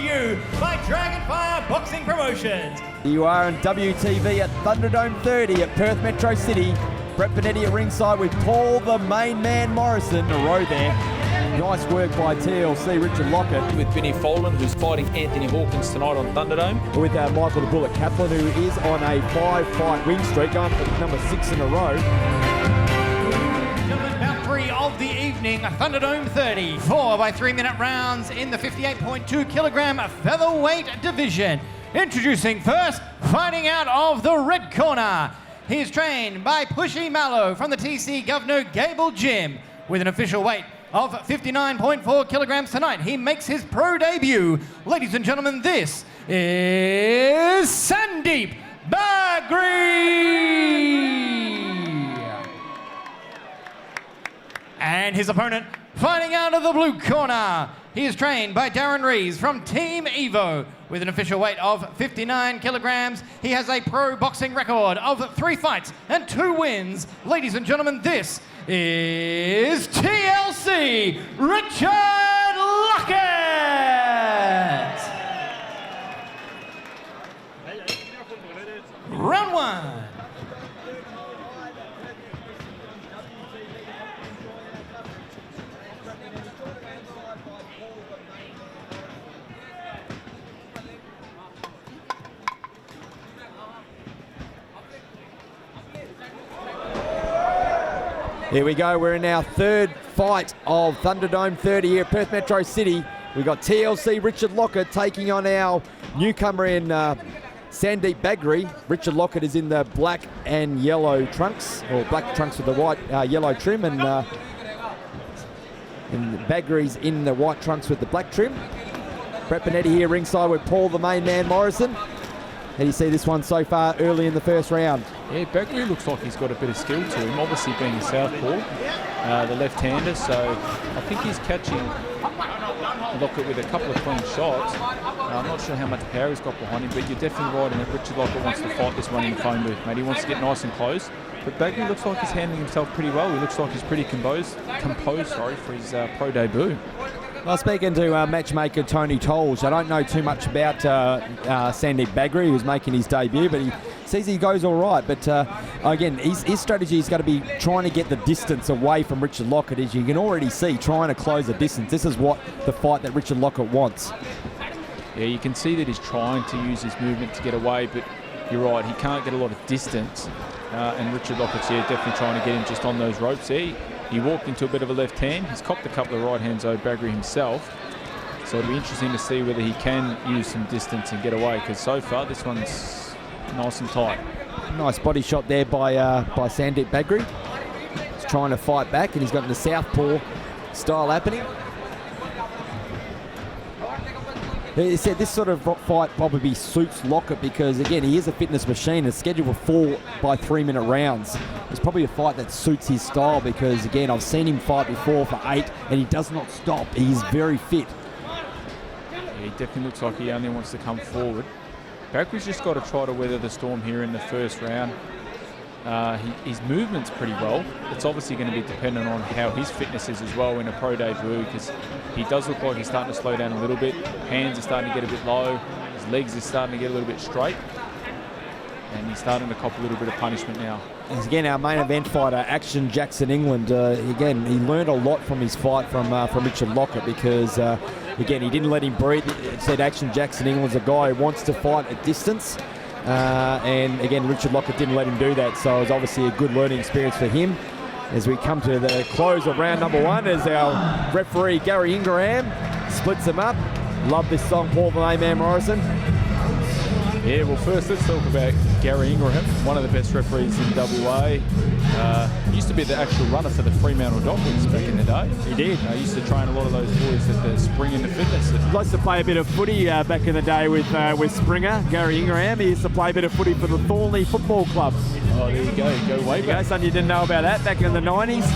you by Dragonfire Boxing Promotions. You are on WTV at Thunderdome 30 at Perth Metro City. Brett Benetti at ringside with Paul the Main Man Morrison. A row there. Nice work by TLC Richard Lockett. With Vinnie Folan, who's fighting Anthony Hawkins tonight on Thunderdome. With Michael the Bullet Kaplan, who is on a 5-fight win streak, going for number 6 in a row. Bout 3 of the evening, Thunderdome 30. 4 by 3-minute rounds in the 58.2 kilogram featherweight division. Introducing first, fighting out of the red corner. He is trained by Pushy Mallow from the TC Governor Gable Gym with an official weight of 59.4 kilograms tonight. He makes his pro debut. Ladies and gentlemen, this is Sandeep Bagri. And his opponent, fighting out of the blue corner. He is trained by Darren Rees from Team Evo with an official weight of 59 kilograms. He has a pro boxing record of 3 fights and 2 wins. Ladies and gentlemen, this is TLC Richard Lockett. Round 1. Here we go, we're in our third fight of Thunderdome 30 here at Perth Metro City. We've got TLC Richard Lockett taking on our newcomer in Sandeep Bagri. Richard Lockett is in the black and yellow trunks, or black trunks with the white yellow trim, and Bagri's in the white trunks with the black trim. Brett Benetti here ringside with Paul the Main Man Morrison. How do you see this one so far early in the first round? Yeah, Bagri looks like he's got a bit of skill to him, obviously being a southpaw, the left-hander, so I think he's catching Lockett with a couple of clean shots. I'm not sure how much power he's got behind him, but you're definitely right in that Richard Lockett wants to fight this one in the phone booth, mate. He wants to get nice and close, but Bagri looks like he's handling himself pretty well. He looks like he's pretty composed for his pro debut. Well, speaking to matchmaker Tony Tolge, I don't know too much about Sandeep Bagri, who's making his debut, but he says he goes all right. But again, his strategy is going to be trying to get the distance away from Richard Lockett, as you can already see, trying to close the distance. This is what the fight that Richard Lockett wants. Yeah, you can see that he's trying to use his movement to get away, but you're right, he can't get a lot of distance. And Richard Lockett's here definitely trying to get him just on those ropes there. He walked into a bit of a left hand. He's copped a couple of right hands over Bagri himself. So it'll be interesting to see whether he can use some distance and get away, because so far this one's nice and tight. Nice body shot there by Sandeep Bagri. He's trying to fight back, and he's got the southpaw style happening. He said this sort of fight probably suits Lockett because, again, he is a fitness machine. It's scheduled for 4 by 3-minute rounds. It's probably a fight that suits his style because, again, I've seen him fight before for 8 and he does not stop. He's very fit. Yeah, he definitely looks like he only wants to come forward. Bagri's just got to try to weather the storm here in the first round. His movement's pretty well. It's obviously going to be dependent on how his fitness is as well in a pro debut, because he does look like he's starting to slow down a little bit. Hands are starting to get a bit low. His legs are starting to get a little bit straight. And he's starting to cop a little bit of punishment now. He's again our main event fighter, Action Jackson England. Again, he learned a lot from his fight from Richard Lockett because, again, he didn't let him breathe. It said Action Jackson England's a guy who wants to fight at distance. And again, Richard Lockett didn't let him do that, so it was obviously a good learning experience for him. As we come to the close of round number 1, as our referee Gary Ingraham splits them up. Love this song, Paul the Main Man Morrison. Yeah, well, first let's talk about Gary Ingraham, one of the best referees in WA. Used to be the actual runner for the Fremantle Dolphins back in the day. He did. Used to train a lot of those boys at the Spring into Fitness. He likes to play a bit of footy back in the day with Springer. Gary Ingraham, he used to play a bit of footy for the Thornley Football Club. Oh, there you go. Go way back. Something you didn't know about that back in the 90s.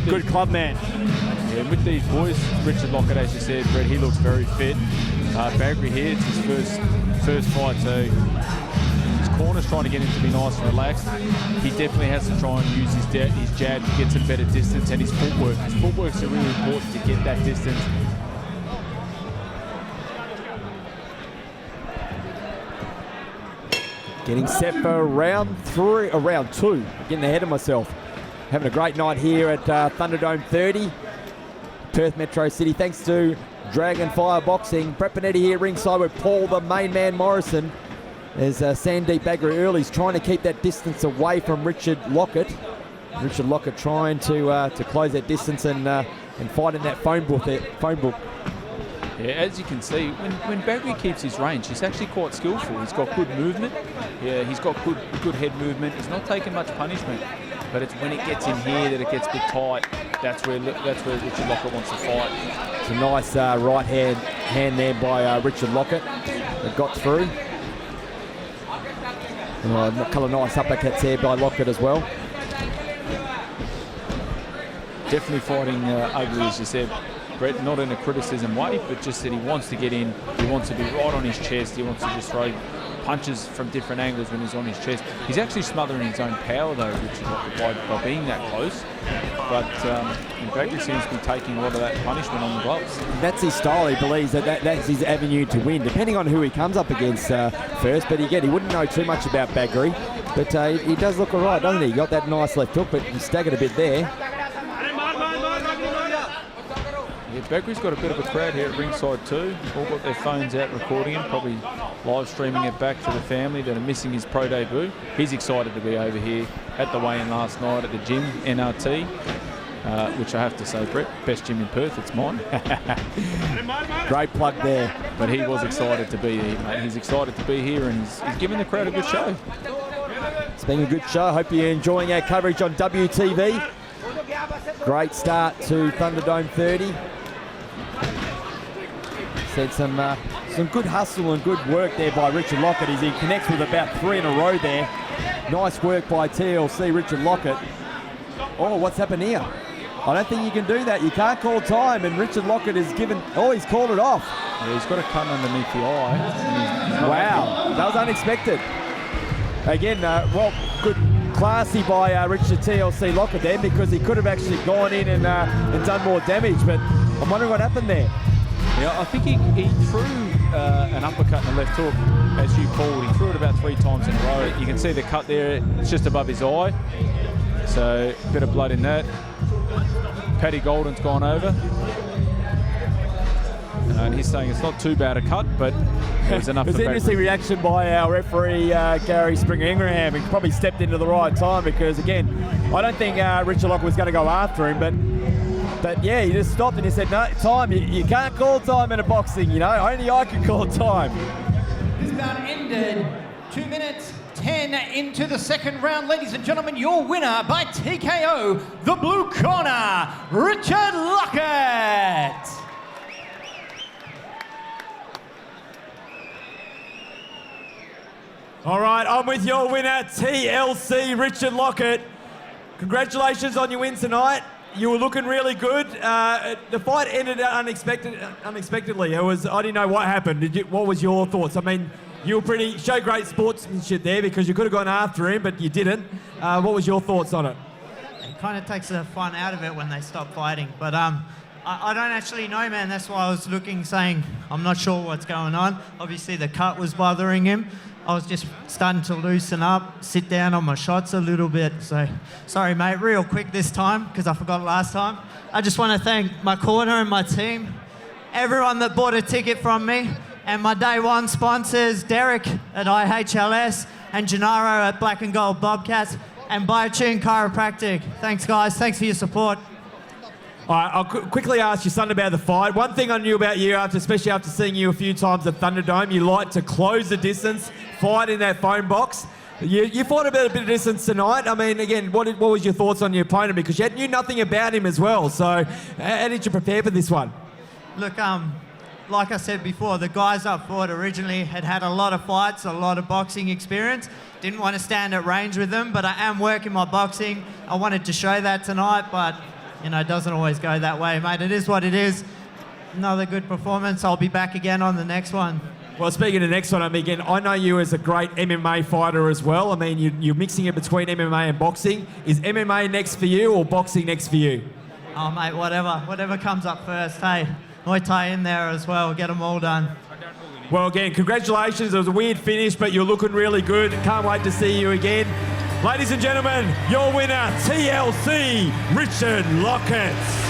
Good club man. Yeah, with these boys, Richard Lockett, as you said, Brett, he looks very fit. Bagri here, it's his first fight, so his corner's trying to get him to be nice and relaxed. He definitely has to try and use his jab to get some better distance, and his footwork. His footwork's really important to get that distance. Getting set for round two. Getting ahead of myself. Having a great night here at Thunderdome 30, Perth Metro City. Thanks to Dragonfire Boxing. Brett Bonetti here ringside with Paul the main man Morrison. As Sandeep Bagri-Early's trying to keep that distance away from Richard Lockett. Richard Lockett trying to close that distance and fight in that phone book. Yeah, as you can see, when Bagri keeps his range, he's actually quite skillful. He's got good movement. Yeah, he's got good head movement. He's not taking much punishment. But it's when it gets in here that it gets a bit tight. That's where Richard Lockett wants to fight. It's a nice right hand there by Richard Lockett. It got through. A couple of nice uppercuts there by Lockett as well. Definitely fighting ugly, as you said, Brett, not in a criticism way, but just that he wants to get in. He wants to be right on his chest. He wants to just throw punches from different angles when he's on his chest. He's actually smothering his own power, though, Richard Lockett, by being that close. But Bagri seems to be taking a lot of that punishment on the gloves. That's his style. He believes that's his avenue to win, depending on who he comes up against first. But again, he wouldn't know too much about Bagri. But he does look all right, doesn't he? He got that nice left hook, but he staggered a bit there. Yeah, Bagri's got a bit of a crowd here at ringside too. All got their phones out recording him, probably live streaming it back to the family that are missing his pro debut. He's excited to be over here at the weigh-in last night at the gym, NRT, which I have to say, Brett, best gym in Perth, it's mine. Great plug there. But he was excited to be here, mate. He's excited to be here and he's giving the crowd a good show. It's been a good show. Hope you're enjoying our coverage on WTV. Great start to Thunderdome 30. Said some good hustle and good work there by Richard Lockett as he connects with about 3 in a row there. Nice work by TLC Richard Lockett. Oh, what's happened here? I don't think you can do that. You can't call time, and Richard Lockett has given... Oh, he's called it off. Yeah, he's got a cut underneath the eye. Wow, that was unexpected. Again, well, good classy by Richard TLC Lockett there, because he could have actually gone in and done more damage, but I'm wondering what happened there. Yeah, I think he threw an uppercut and a left hook, as you called. He threw it about 3 times in a row. You can see the cut there, it's just above his eye. So, a bit of blood in that. Paddy Golden's gone over. And he's saying it's not too bad a cut, but there's enough. It was an interesting reaction by our referee, Gary Springer-Ingraham. He probably stepped into the right time because, again, I don't think Richard Lockett was going to go after him, but yeah, he just stopped and he said, no, time, you can't call time in a boxing, you know, only I can call time. This bout ended 2 minutes 10 into the second round. Ladies and gentlemen, your winner by TKO, the blue corner, Richard Lockett. All right, I'm with your winner, TLC Richard Lockett. Congratulations on your win tonight. You were looking really good. The fight ended unexpectedly. I didn't know what happened. What was your thoughts? I mean, you were showed great sportsmanship there because you could have gone after him, but you didn't. What was your thoughts on it? It kind of takes the fun out of it when they stop fighting. But I don't actually know, man. That's why I was looking, saying, I'm not sure what's going on. Obviously, the cut was bothering him. I was just starting to loosen up, sit down on my shots a little bit. So, sorry, mate, real quick this time, because I forgot last time. I just want to thank my corner and my team, everyone that bought a ticket from me, and my day one sponsors, Derek at IHLS, and Gennaro at Black and Gold Bobcats, and Biotune Chiropractic. Thanks, guys. Thanks for your support. All right, I'll quickly ask you something about the fight. One thing I knew about you, especially after seeing you a few times at Thunderdome, you like to close the distance, fight in that phone box. You fought a bit of distance tonight. I mean, again, what was your thoughts on your opponent? Because you knew nothing about him as well. So how did you prepare for this one? Look, like I said before, the guys up forward originally had a lot of fights, a lot of boxing experience. Didn't want to stand at range with them, but I am working my boxing. I wanted to show that tonight, but you know, it doesn't always go that way, mate. It is what it is. Another good performance. I'll be back again on the next one. Well, speaking of the next one, I mean, again, I know you as a great MMA fighter as well. I mean, you're mixing it between MMA and boxing. Is MMA next for you or boxing next for you? Oh, mate, whatever comes up first, hey. Muay Thai in there as well. Get them all done. Well, again, congratulations. It was a weird finish, but you're looking really good. Can't wait to see you again. Ladies and gentlemen, your winner, TLC, Richard Lockett.